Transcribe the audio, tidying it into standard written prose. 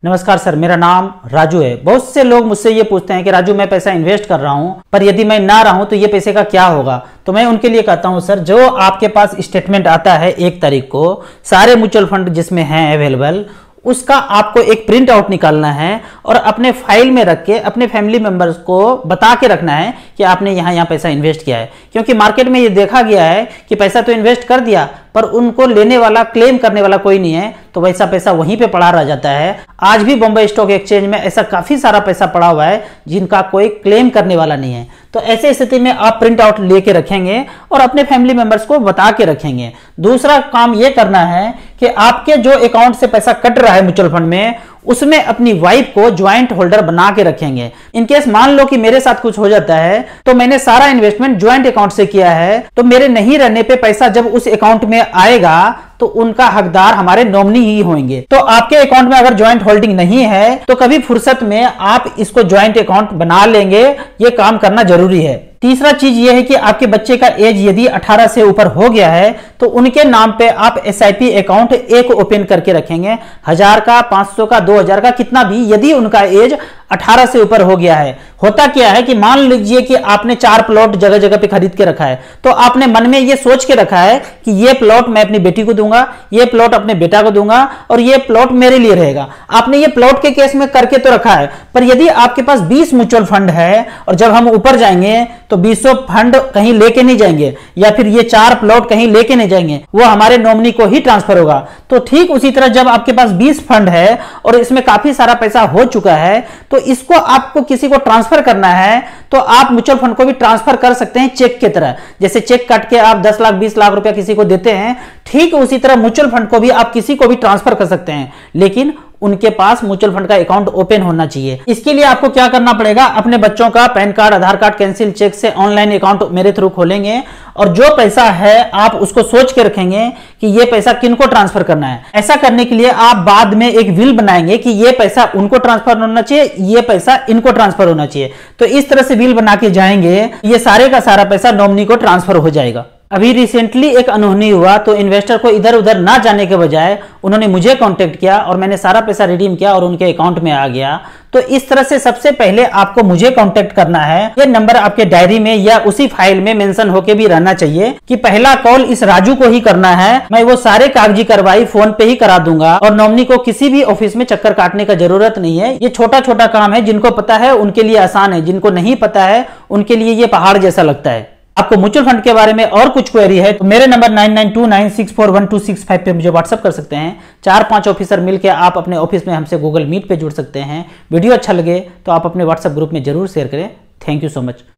नमस्कार सर, मेरा नाम राजू है। बहुत से लोग मुझसे ये पूछते हैं कि राजू मैं पैसा इन्वेस्ट कर रहा हूँ, पर यदि मैं ना रहूं तो ये पैसे का क्या होगा। तो मैं उनके लिए कहता हूँ सर, जो आपके पास स्टेटमेंट आता है 1 तारीख को सारे म्यूचुअल फंड जिसमें हैं अवेलेबल, उसका आपको एक प्रिंट आउट निकालना है और अपने फाइल में रख के अपने फैमिली मेंबर्स को बता के रखना है कि आपने यहाँ पैसा इन्वेस्ट किया है। क्योंकि मार्केट में ये देखा गया है कि पैसा तो इन्वेस्ट कर दिया पर उनको लेने वाला, क्लेम करने वाला कोई नहीं है, तो वैसा पैसा वहीं पे पड़ा रह जाता है। आज भी बॉम्बे स्टॉक एक्सचेंज में ऐसा काफी सारा पैसा पड़ा हुआ है जिनका कोई क्लेम करने वाला नहीं है। तो ऐसे स्थिति में आप प्रिंट आउट लेके रखेंगे और अपने फैमिली मेंबर्स को बता के रखेंगे। दूसरा काम यह करना है कि आपके जो अकाउंट से पैसा कट रहा है म्यूचुअल फंड में, उसमें अपनी वाइफ को ज्वाइंट होल्डर बना के रखेंगे। इनकेस मान लो कि मेरे साथ कुछ हो जाता है तो मैंने सारा इन्वेस्टमेंट ज्वाइंट अकाउंट से किया है, तो मेरे नहीं रहने पे पैसा जब उस अकाउंट में आएगा तो उनका हकदार हमारे नॉमिनी ही होंगे। तो आपके अकाउंट में अगर ज्वाइंट होल्डिंग नहीं है तो कभी फुर्सत में आप इसको ज्वाइंट अकाउंट बना लेंगे, ये काम करना जरूरी है। तीसरा चीज ये है कि आपके बच्चे का एज यदि 18 से ऊपर हो गया है तो उनके नाम पे आप एसआईपी अकाउंट एक ओपन करके रखेंगे, 1000 का, 500 का, 2000 का, कितना भी, यदि उनका एज 18 से ऊपर हो गया है। होता क्या है कि मान लीजिए कि आपने 4 प्लॉट जगह जगह पे खरीद के रखा है, तो आपने मन में ये सोच के रखा है कि ये प्लॉट मैं अपनी बेटी को दूंगा, ये प्लॉट अपने बेटा को दूंगा और ये प्लॉट मेरे लिए रहेगा। आपने ये प्लॉट के केस में करके तो रखा है, पर यदि आपके पास 20 म्यूचुअल फंड है और जब हम ऊपर जाएंगे तो 20 फंड कहीं लेके नहीं जाएंगे या फिर ये 4 प्लॉट कहीं लेके नहीं जाएंगे, वो हमारे नॉमिनी को ही ट्रांसफर होगा। तो ठीक उसी तरह जब आपके पास 20 फंड है और इसमें काफी सारा पैसा हो चुका है तो इसको आपको किसी को ट्रांसफर करना है तो आप म्यूचुअल फंड को भी ट्रांसफर कर सकते हैं चेक की तरह। जैसे चेक काट के आप 10 लाख 20 लाख रुपया किसी को देते हैं, ठीक उसी तरह म्यूचुअल फंड को भी आप किसी को भी ट्रांसफर कर सकते हैं, लेकिन उनके पास म्यूचुअल फंड का अकाउंट ओपन होना चाहिए। इसके लिए आपको क्या करना पड़ेगा, अपने बच्चों का पैन कार्ड, आधार कार्ड, कैंसिल चेक से ऑनलाइन अकाउंट मेरे थ्रू खोलेंगे और जो पैसा है आप उसको सोच के रखेंगे कि ये पैसा किनको ट्रांसफर करना है। ऐसा करने के लिए आप बाद में एक विल बनाएंगे कि ये पैसा उनको ट्रांसफर होना चाहिए, ये पैसा इनको ट्रांसफर होना चाहिए। तो इस तरह से विल बना के जाएंगे, ये सारे का सारा पैसा नॉमिनी को ट्रांसफर हो जाएगा। अभी रिसेंटली एक अनहोनी हुआ तो इन्वेस्टर को इधर उधर ना जाने के बजाय उन्होंने मुझे कांटेक्ट किया और मैंने सारा पैसा रिडीम किया और उनके अकाउंट में आ गया। तो इस तरह से सबसे पहले आपको मुझे कांटेक्ट करना है। ये नंबर आपके डायरी में या उसी फाइल में मेंशन होके भी रहना चाहिए कि पहला कॉल इस राजू को ही करना है। मैं वो सारे कागजी कार्रवाई फोन पे ही करा दूंगा और नॉमिनी को किसी भी ऑफिस में चक्कर काटने का जरूरत नहीं है। ये छोटा छोटा काम है, जिनको पता है उनके लिए आसान है, जिनको नहीं पता है उनके लिए ये पहाड़ जैसा लगता है। आपको म्यूचुअल फंड के बारे में और कुछ क्वेरी है तो मेरे नंबर 9929641265 पे मुझे व्हाट्सएप कर सकते हैं। 4-5 ऑफिसर मिलकर आप अपने ऑफिस में हमसे गूगल मीट पे जुड़ सकते हैं। वीडियो अच्छा लगे तो आप अपने व्हाट्सएप ग्रुप में जरूर शेयर करें। Thank you so much.